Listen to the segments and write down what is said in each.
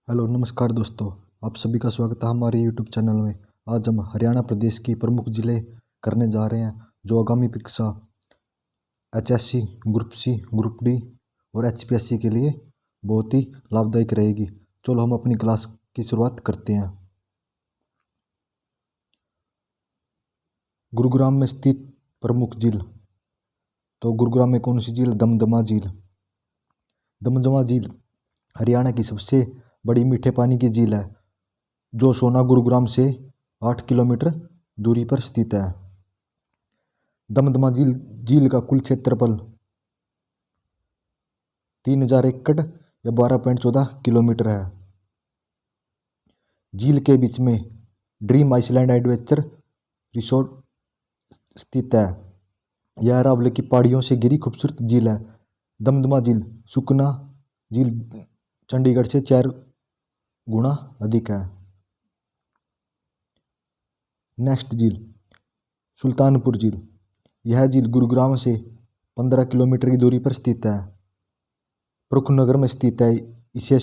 Hello नमस्कार दोस्तों, आप सभी का स्वागत है हमारे यूट्यूब चैनल में। आज हम हरियाणा प्रदेश की प्रमुख जिले करने जा रहे हैं जो आगामी परीक्षा HSC, group C, group D और एचपीएससी के लिए बहुत ही लाभदायक रहेगी। चलो हम अपनी क्लास की शुरुआत करते हैं। गुरुग्राम में स्थित प्रमुख झील। तो गुरुग्राम में कौन सी झील? दमदमा झील। दमदमा झील हरियाणा की सबसे बड़ी मीठे पानी की झील है जो सोना गुरुग्राम से 8 किलोमीटर दूरी पर स्थित है। दमदमा झील का कुल क्षेत्रफल 3000 एकड़ या 12.14 किलोमीटर है। झील के बीच में ड्रीम आइसलैंड एडवेंचर रिसोर्ट स्थित है। यह अरावली की पहाड़ियों से घिरी खूबसूरत झील है। दमदमा झील सुखना झील चंडीगढ़ से 4 गुना अधिक है। नेक्स्ट झील सुल्तानपुर झील। यह झील गुरुग्राम से 15 किलोमीटर की दूरी पर स्थित है। प्रमुखनगर में स्थित है। इसे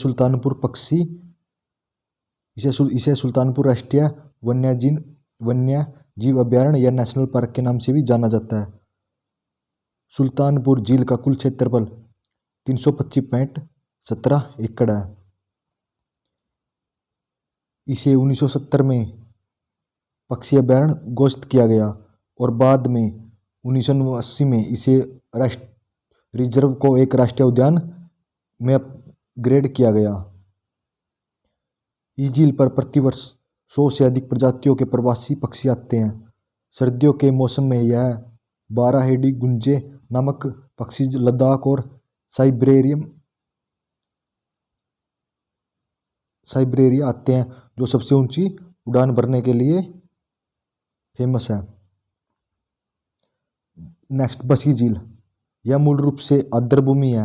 सुल्तानपुर राष्ट्रीय वन्यजीव अभयारण्य या नेशनल पार्क के नाम से भी जाना जाता है। सुल्तानपुर झील का कुल क्षेत्रफल 325.17 एकड़ है। इसे 1970 में पक्षी अभयारण्य घोषित किया गया और बाद में 1980 में इसे रिजर्व को एक राष्ट्रीय उद्यान में अपग्रेड किया गया। इस झील पर प्रतिवर्ष 100 से अधिक प्रजातियों के प्रवासी पक्षी आते हैं। सर्दियों के मौसम में यह 12 हेडी गुंजे नामक पक्षी लद्दाख और साइबेरिया आते हैं जो सबसे ऊंची उड़ान भरने के लिए फेमस है। नेक्स्ट बसी झील। यह मूल रूप से आर्द्रभूमि है।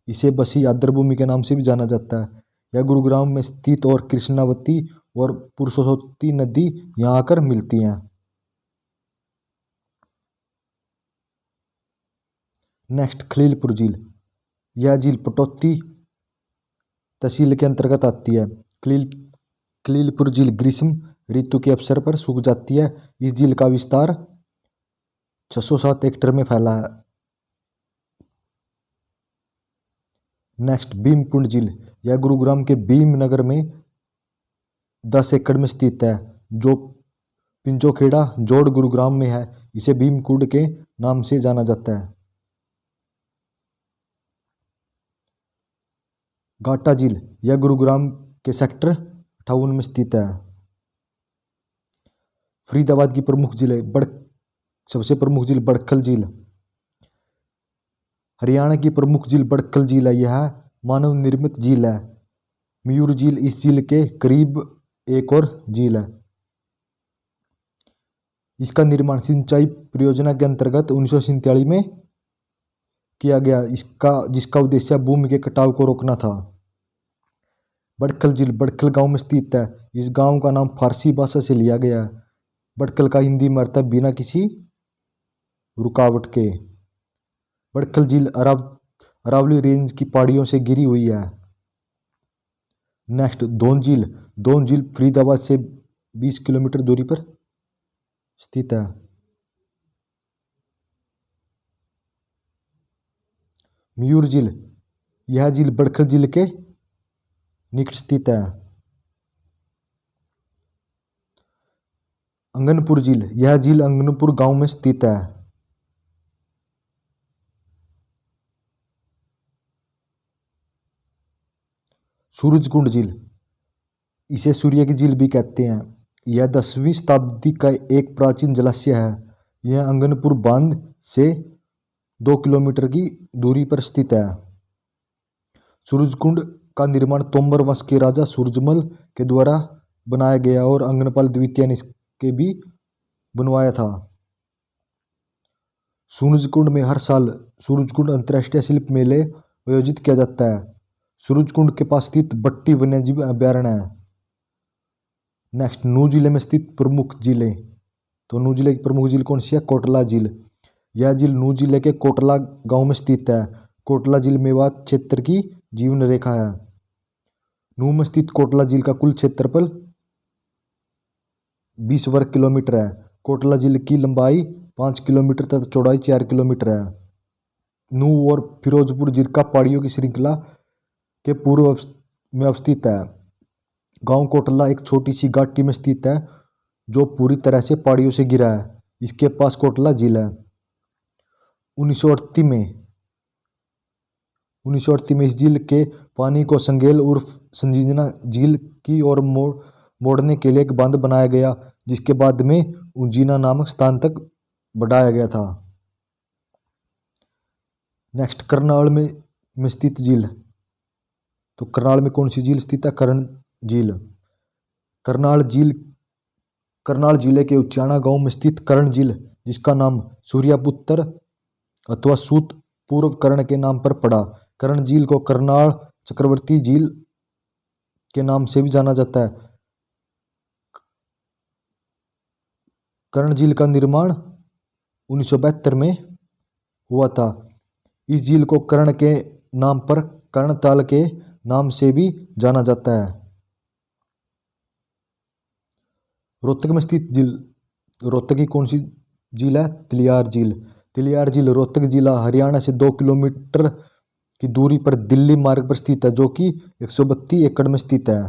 इसे बसी आर्द्रभूमि के नाम से भी जाना जाता है। यह गुरुग्राम में स्थित और कृष्णावती और पुरुषोत्ती नदी यहाँ आकर मिलती हैं। नेक्स्ट खलीलपुर झील। यह झील पटौती तहसील के अंतर्गत आती है। खलीलपुर झील ग्रीष्म ऋतु के अवसर पर सूख जाती है। इस झील का विस्तार 607 हेक्टेयर में फैला है। नेक्स्ट भीमकुंड झील। यह गुरुग्राम के भीम नगर में 10 एकड़ में स्थित है जो पिंचोखेड़ा जोड़ गुरुग्राम में है। इसे भीमकुंड के नाम से जाना जाता है। घाटा झील। यह गुरुग्राम के सेक्टर 58 में स्थित है। फरीदाबाद की प्रमुख झील सबसे प्रमुख झील बड़खल झील। हरियाणा की प्रमुख झील बड़खल झील है। यह मानव निर्मित झील है। मयूर झील इस झील के करीब एक और झील है। इसका निर्माण सिंचाई परियोजना के अंतर्गत 1947 में किया गया जिसका उद्देश्य भूमि के कटाव को रोकना था। बड़खल झील बड़खल गांव में स्थित है। इस गांव का नाम फारसी भाषा से लिया गया है। बड़खल का हिंदी में अर्थ है बिना किसी रुकावट के। बड़खल झील अरावली रेंज की पहाड़ियों से घिरी हुई है। नेक्स्ट दोन झील फरीदाबाद से 20 किलोमीटर दूरी पर स्थित है। मयूर झील। यह झील बड़खल झील के निकट स्थित है। अंगनपुर झील। यह झील अंगनपुर गांव में स्थित है। सूरजकुंड झील। इसे सूर्य की झील भी कहते हैं। यह 10वीं शताब्दी का एक प्राचीन जलाशय है। यह अंगनपुर बांध से 2 किलोमीटर की दूरी पर स्थित है। सूरजकुंड का निर्माण तोमर वंश के राजा सूरजमल के द्वारा बनाया गया और अंगनपाल द्वितीय ने इसके भी बनवाया था। सूरजकुंड में हर साल सूरजकुंड अंतर्राष्ट्रीय शिल्प मेले आयोजित किया जाता है। सूरजकुंड के पास स्थित बट्टी वन्यजीव अभयारण्य है। नेक्स्ट नूह जिले में स्थित प्रमुख झीलें। तो नूह जिले की प्रमुख झील कौन सी है? कोटला झील। यह झील नूह जिले के कोटला गांव में स्थित है। कोटला झील मेवात क्षेत्र की जीवन रेखा है। नूह में स्थित कोटला झील का कुल क्षेत्रफल 20 वर्ग किलोमीटर है। कोटला झील की लंबाई 5 किलोमीटर तथा चौड़ाई 4 किलोमीटर है। नूह और फिरोजपुर जिरका पहाड़ियों की श्रृंखला के पूर्व में अवस्थित है। गांव कोटला एक छोटी सी घाटी में स्थित है जो पूरी तरह से पहाड़ियों से घिरा है। इसके पास कोटला झील है। 1938 में इस झील के पानी को संगेल उर्फ संजीवना झील की ओर मोड़ने के लिए एक बांध बनाया गया, जिसके बाद में उजीना नामक स्थान तक बढ़ाया गया था। नेक्स्ट, करनाल में स्थित झील। तो करनाल में कौन सी झील स्थित है? कर्ण झील। करनाल जिले के उचाना गांव में स्थित कर्ण झील, जिसका नाम सूर्यपुत्र अथवा सूत पूर्व कर्ण के नाम पर पड़ा। कर्ण झील को करनाल चक्रवर्ती झील के नाम से भी जाना जाता है। कर्ण झील का निर्माण 1972 में हुआ था। इस झील को कर्ण के नाम पर कर्णताल के नाम से भी जाना जाता है। रोहतक में स्थित झील। रोहतक की कौन सी झील है? तिलियार झील। तिलियार झील रोहतक जिला हरियाणा से 2 किलोमीटर की दूरी पर दिल्ली मार्ग पर स्थित है, जो कि 132 एकड़ में स्थित है।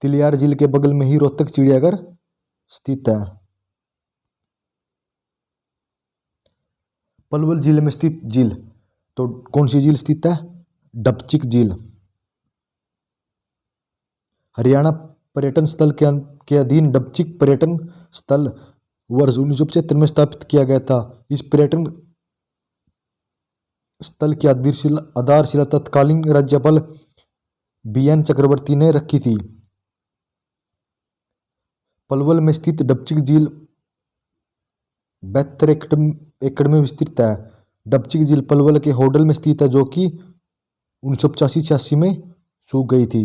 तिलियार झील के बगल में ही रोहतक चिड़ियाघर स्थित है। पलवल जिले में स्थित झील। तो कौन सी झील स्थित है? डबचिक झील। हरियाणा पर्यटन स्थल के अधीन डबचिक पर्यटन स्थल वर्ष 1975 में स्थापित किया गया था। इस पर्यटन स्थल की आधारशिला तत्कालीन राज्यपाल BN चक्रवर्ती ने रखी थी। पलवल में स्थित डबचिक झील 72 एकड़ में विस्तृत है। डबचिक झील पलवल के होडल में स्थित है, जो कि 1985-86 में सूख गई थी।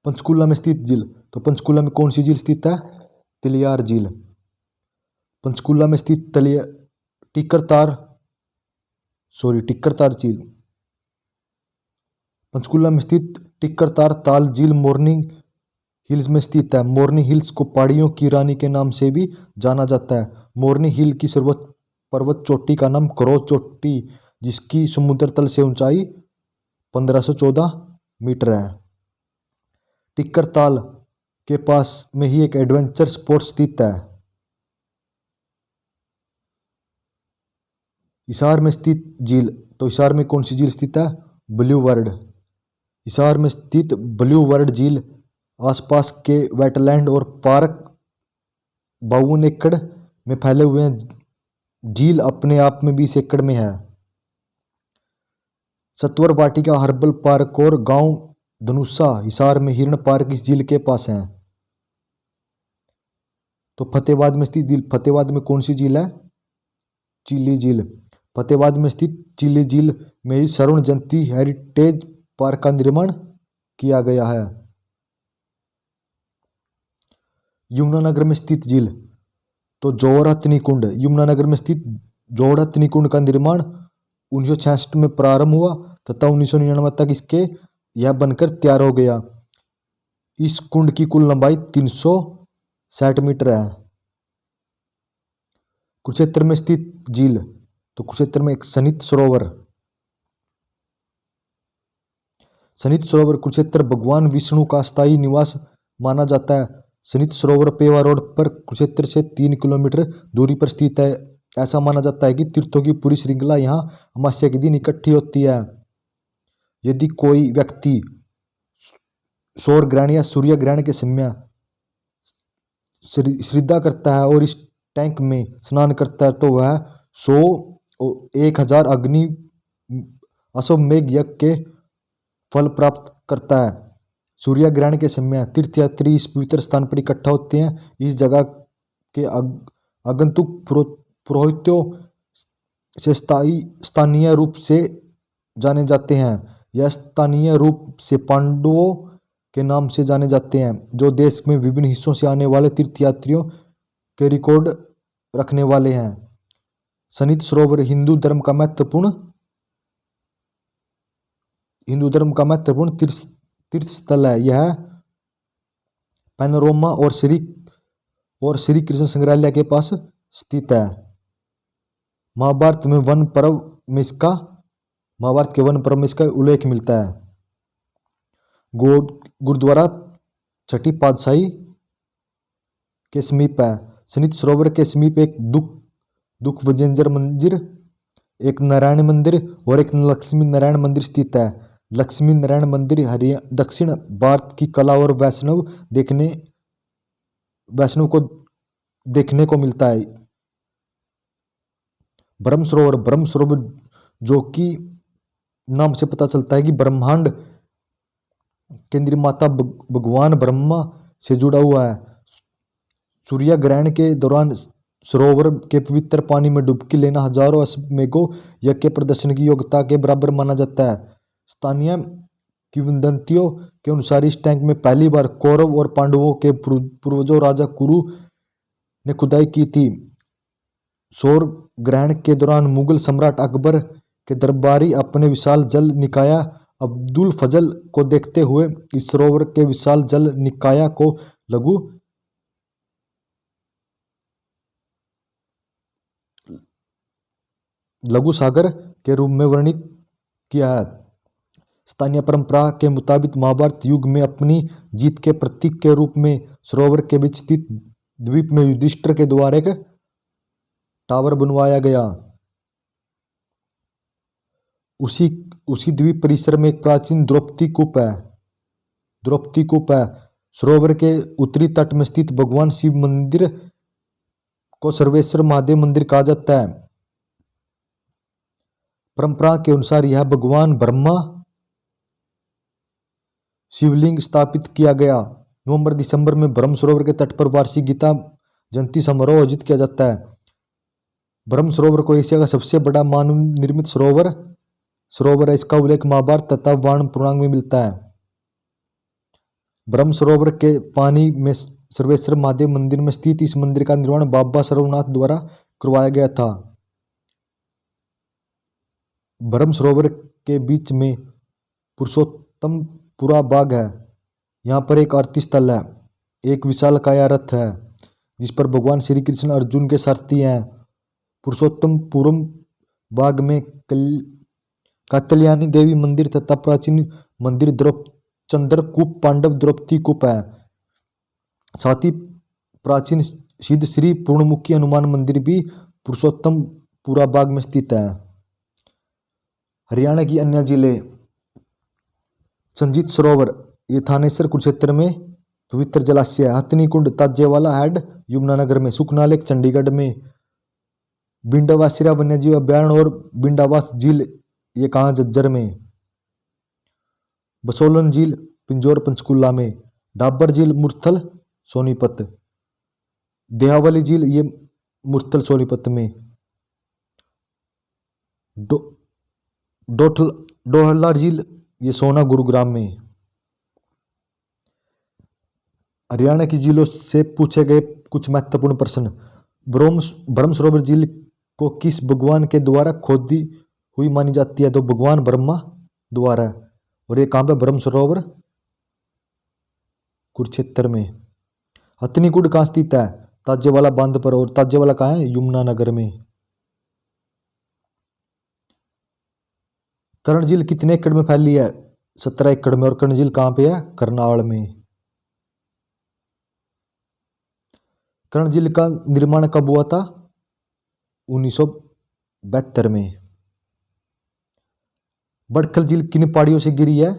पंचकुला में स्थित झील। तो पंचकुला में कौन सी झील स्थित है? तिलियार झील। पंचकुला में स्थित टिक्करतार झील। पंचकुला में स्थित टिक्करतार ताल झील मोरनी हिल्स में स्थित है। मोरनी हिल्स को पहाड़ियों की रानी के नाम से भी जाना जाता है। मोरनी हिल की सर्वोच्च पर्वत चोटी का नाम करोज चोटी, जिसकी समुद्र तल से ऊंचाई 1514 मीटर है। टिक्करताल के पास में ही एक एडवेंचर स्पोर्ट स्थित है। हिसार में स्थित झील। तो हिसार में कौन सी झील स्थित है? Blue world. हिसार में स्थित ब्लू वर्ल्ड झील आसपास के वेटलैंड और पार्क 52 एकड़ में फैले हुए हैं। झील अपने आप में 20 एकड़ में है। सत्वर वाटिका हर्बल पार्क और गांव धनुषा हिसार में हिरण पार्क इस झील के पास हैं। तो फतेहाबाद में स्थित झील। फतेहाबाद में कौन सी झील है? चिल्ली झील। फतेहाबाद में स्थित चिल्ली झील में ही स्वर्ण जयंती हेरिटेज पार्क का निर्माण किया गया है। यमुनानगर में स्थित झील। तो जोड़हथनी कुंड। यमुनानगर में स्थित जोड़हथनी कुंड का निर्माण 1966 में प्रारंभ हुआ तथा 1999 तक इसके यह बनकर तैयार हो गया। इस कुंड की कुल लंबाई 360 मीटर है। कुरुक्षेत्र में स्थित झील। तो कुरुक्षेत्र में एक सनित सरोवर। सनित सरोवर कुरुक्षेत्र भगवान विष्णु का स्थायी निवास माना जाता है। सनित सरोवर पेवा रोड पर कुरुक्षेत्र से 3 किलोमीटर दूरी पर स्थित है। ऐसा माना जाता है कि तीर्थों की पूरी श्रृंखला यहाँ अमावस्या के दिन इकट्ठी होती है। यदि कोई व्यक्ति सौर ग्रहण या सूर्य ग्रहण के समय श्रद्धा करता है और इस टैंक में स्नान करता है, तो वह 1000 अग्नि अश्वमेध यज्ञ के फल प्राप्त करता है। सूर्य ग्रहण के समय तीर्थयात्री इस पवित्र स्थान पर इकट्ठा होते हैं। इस जगह के आगंतुक पुरोहितों से स्थानीय रूप से जाने जाते हैं। यह स्थानीय रूप से पांडवों के नाम से जाने जाते हैं, जो देश में विभिन्न हिस्सों से आने वाले तीर्थयात्रियों के रिकॉर्ड रखने वाले हैं। सनित सरोवर हिंदू धर्म का महत्वपूर्ण हिंदू धर्म का महत्वपूर्ण तीर्थ स्थल है। यह पैनोरमा और श्री कृष्ण संग्रहालय के पास स्थित है। महाभारत के वन पर्व में इसका उल्लेख मिलता है। गुरुद्वारा छठी पातशाही के समीप है। सनित सरोवर के समीप एक दुख विजयंजर मंदिर, एक नारायण मंदिर और एक लक्ष्मी नारायण मंदिर स्थित है। लक्ष्मी नारायण मंदिर दक्षिण भारत की कला और वैष्णव को देखने को मिलता है। ब्रह्म सरोवर जो कि नाम से पता चलता है कि ब्रह्मांड केंद्रीय माता भगवान ब्रह्मा से जुड़ा हुआ है। सूर्य ग्रहण के दौरान सरोवर के पवित्र पानी में डुबकी लेना हजारों अश्वमेघों यज्ञ के प्रदर्शन की योग्यता के बराबर माना जाता है। स्थानीय किंवदंतियों के अनुसार इस टैंक में पहली बार कौरव और पांडवों के पूर्वजों राजा कुरु ने खुदाई की थी। सौर ग्रहण के दौरान मुगल सम्राट अकबर के दरबारी अपने विशाल जल निकाय अब्दुल फजल को देखते हुए इस सरोवर के विशाल जल निकाय को लघु सागर के रूप में वर्णित किया है। स्थानीय परंपरा के मुताबिक महाभारत युग में अपनी जीत के प्रतीक के रूप में सरोवर के बीच स्थित द्वीप में युधिष्ठिर के द्वारा एक टावर बनवाया गया। उसी द्वीप परिसर में एक प्राचीन द्रौपदी कूप है। सरोवर के उत्तरी तट में स्थित भगवान शिव मंदिर को सर्वेश्वर महादेव मंदिर कहा जाता है। परंपरा के अनुसार यह भगवान ब्रह्मा शिवलिंग स्थापित किया गया। नवंबर दिसंबर में ब्रह्म सरोवर के तट पर वार्षिक गीता जयंती समारोह आयोजित किया जाता है। ब्रह्म सरोवर को एशिया का सबसे बड़ा मानव निर्मित सरोवर है। इसका उल्लेख महाभारत तथा वाण पुराण में मिलता है। ब्रह्म सरोवर के पानी में सर्वेश्वर महादेव मंदिर में स्थित इस मंदिर का निर्माण बाबा सर्वनाथ द्वारा करवाया गया था। ब्रह्म सरोवर के बीच में पुरुषोत्तमपुरा बाग है। यहाँ पर एक आरती स्थल है। एक विशालकाय रथ है जिस पर भगवान श्री कृष्ण अर्जुन के सारथी हैं। पुरुषोत्तमपुरम बाग में कात्यायनी देवी मंदिर तथा प्राचीन मंदिर चंद्रकूप पांडव द्रौपदी कूप है। साथ ही प्राचीन सिद्ध श्री पूर्णमुखी हनुमान मंदिर भी पुरुषोत्तमपुरा बाग में स्थित है। हरियाणा की अन्य जिले संजीत सरोवर ये थानेसर कुरुक्षेत्र में पवित्र जलाशय है। हथनीकुंड ताजेवाला हेड यमुनानगर में, सुखनालेक चंडीगढ़ में, बिंडावासिरा वन्यजीव अभ्यारण्य और बिंडावास झील ये कहाँ झज्जर में, बसोलन झील पिंजौर पंचकुला में, डाबर झील मुरथल सोनीपत, देहावली झील ये मुरथल सोनीपत में, डोहला झील ये सोना गुरुग्राम में। हरियाणा की झीलों से पूछे गए कुछ महत्वपूर्ण प्रश्न। ब्रह्म सरोवर झील को किस भगवान के द्वारा खोदी हुई मानी जाती है? तो भगवान ब्रह्मा द्वारा। और ये कहाँ पे? ब्रह्म सरोवर कुरुक्षेत्र में। हथनीकुंड कहाँ स्थित है? ताजेवाला बांध पर। और ताजेवाला कहाँ है? यमुनानगर में। कर्ण झील कितने एकड़ में फैली है? 17 एकड़ में। और कर्ण झील कहाँ पे है? करनाल में। कर्ण झील का निर्माण कब हुआ था? 1972 में। बड़खल झील किन पहाड़ियों से गिरी है?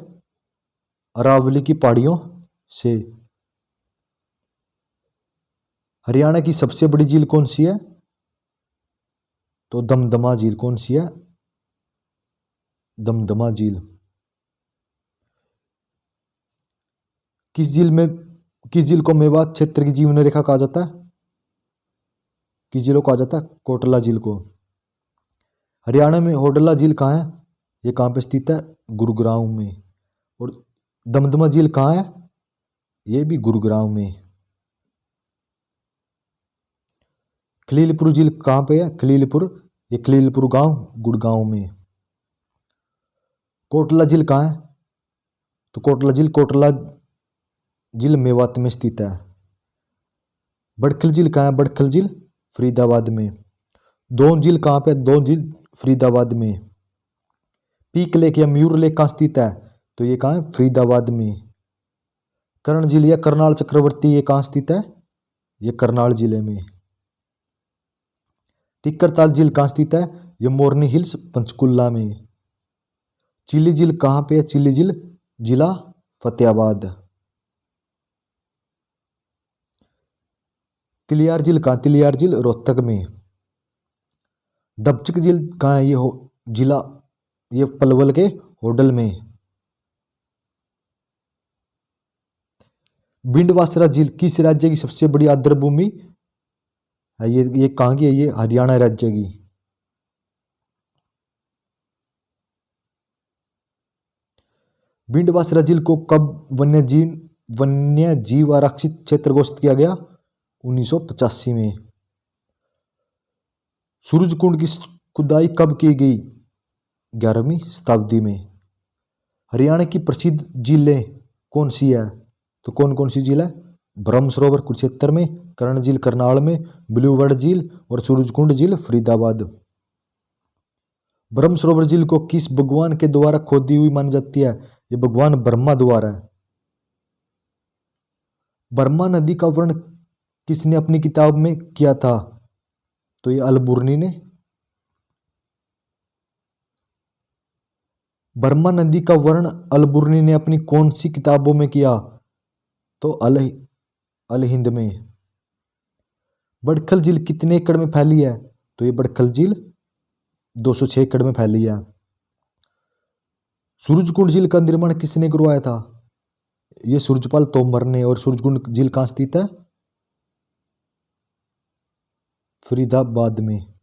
अरावली की पहाड़ियों से। हरियाणा की सबसे बड़ी झील कौन सी है? तो दमदमा झील। कौन सी है? दमदमा झील। किस झील को मेवात क्षेत्र की जीवन रेखा कहा जाता है? किस झील को कहा जाता है? कोटला झील को। हरियाणा में होडला झील कहाँ है? ये कहाँ पे स्थित है? गुरुग्राम में। और दमदमा झील कहाँ है? ये भी गुरुग्राम में। खलीलपुर झील कहाँ पे है? खलीलपुर, ये खलीलपुर गांव गुड़गांव में। कोटला झील कहाँ है? तो कोटला झील मेवात में स्थित है। बड़खल झील कहाँ है? बड़खल झील फरीदाबाद में। दोन झील कहाँ पे? दोन झील फरीदाबाद में। पीक लेक या मयूर लेक कहाँ स्थित है? तो ये कहाँ है? फरीदाबाद में। कर्ण झील या करनाल चक्रवर्ती ये कहाँ स्थित है? ये करनाल जिले में। टिक्करताल झील कहाँ स्थित है? ये मोरनी हिल्स पंचकुला में। चिली झील कहाँ पे है? चिली झील जिला फतेहाबाद। तिलियार झील कहाँ? तिलियार झील रोहतक में। डबचक झील कहाँ है? ये जिला ये पलवल के होडल में। बिंडवासरा झील किस राज्य की सबसे बड़ी आर्द्र भूमि है? ये कहाँ की है? ये हरियाणा राज्य की। बिंडवासरा झील को कब वन्य जीव आरक्षित क्षेत्र घोषित किया गया? 1985 में। सूरजकुंड की खुदाई कब की गई? 11वीं शताब्दी में। हरियाणा की प्रसिद्ध झीलें कौन सी है? तो कौन कौन सी झील है? ब्रह्म सरोवर कुरुक्षेत्र में, कर्ण झील करनाल में, ब्लूबर्ड झील और सूरजकुंड झील फरीदाबाद। ब्रह्म सरोवर झील को किस भगवान के द्वारा खोदी हुई मानी जाती है? ये भगवान ब्रह्मा द्वारा है। ब्रह्मा नदी का वर्णन किसने अपनी किताब में किया था? तो ये अलबुर्नी ने। ब्रह्मा नदी का वर्णन अलबुर्नी ने अपनी कौन सी किताबों में किया? तो अल हिंद में। बड़खल झील कितने एकड़ में फैली है? तो ये बड़खल झील 206 एकड़ में फैली है। सूरजकुंड झील का निर्माण किसने करवाया था? ये सूरजपाल तोमर ने। और सूरजकुंड झील कहाँ स्थित है? फरीदाबाद में।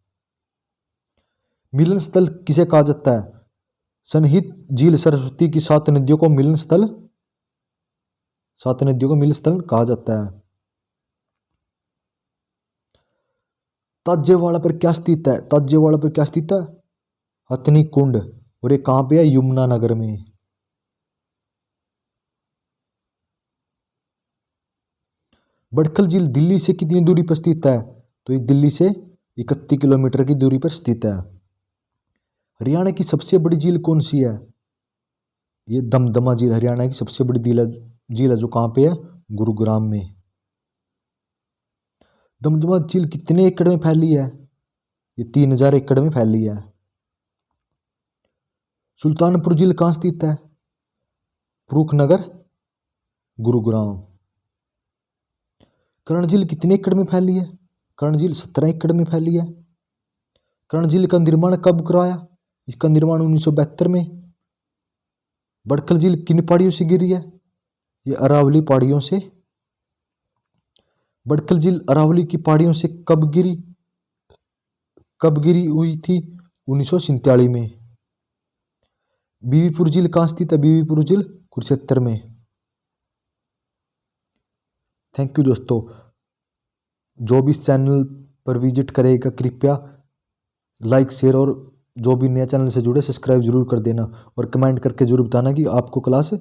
मिलन स्थल किसे कहा जाता है? सन्निहित झील सरस्वती की 7 नदियों को मिलन स्थल कहा जाता है। ताजेवाड़ा पर क्या स्थित है? ताजेवाड़ा पर क्या स्थित है? हथनी कुंड। और ये कहाँ पे है? यमुना नगर में। बड़खल झील दिल्ली से कितनी दूरी पर स्थित है? तो ये दिल्ली से 31 किलोमीटर की दूरी पर स्थित है। हरियाणा की सबसे बड़ी झील कौन सी है? ये दमदमा झील हरियाणा की सबसे बड़ी झील है जो कहाँ पे है? गुरुग्राम में। दमदमा झील कितने एकड़ में फैली है? ये 3000 एकड़ में फैली है। सुल्तानपुर झील कहाँ स्थित है? फरूखनगर गुरुग्राम। कर्ण झील कितने एकड़ में फैली है? कर्ण झील 17 एकड़ में फैली है। कर्ण झील का निर्माण कब कराया? इसका निर्माण 1972 में। बड़खल झील किन पहाड़ियों से गिरी है? ये अरावली पहाड़ियों से। बड़खल झील अरावली की पहाड़ियों से कब गिरी हुई थी? 1947 में। बीवीपुर झील कहाँ स्थित है? बीवीपुर झील कुरुक्षेत्र में। थैंक यू दोस्तों। जो भी इस चैनल पर विजिट करेगा कृपया लाइक शेयर और जो भी नया चैनल से जुड़े सब्सक्राइब जरूर कर देना और कमेंट करके जरूर बताना कि आपको क्लास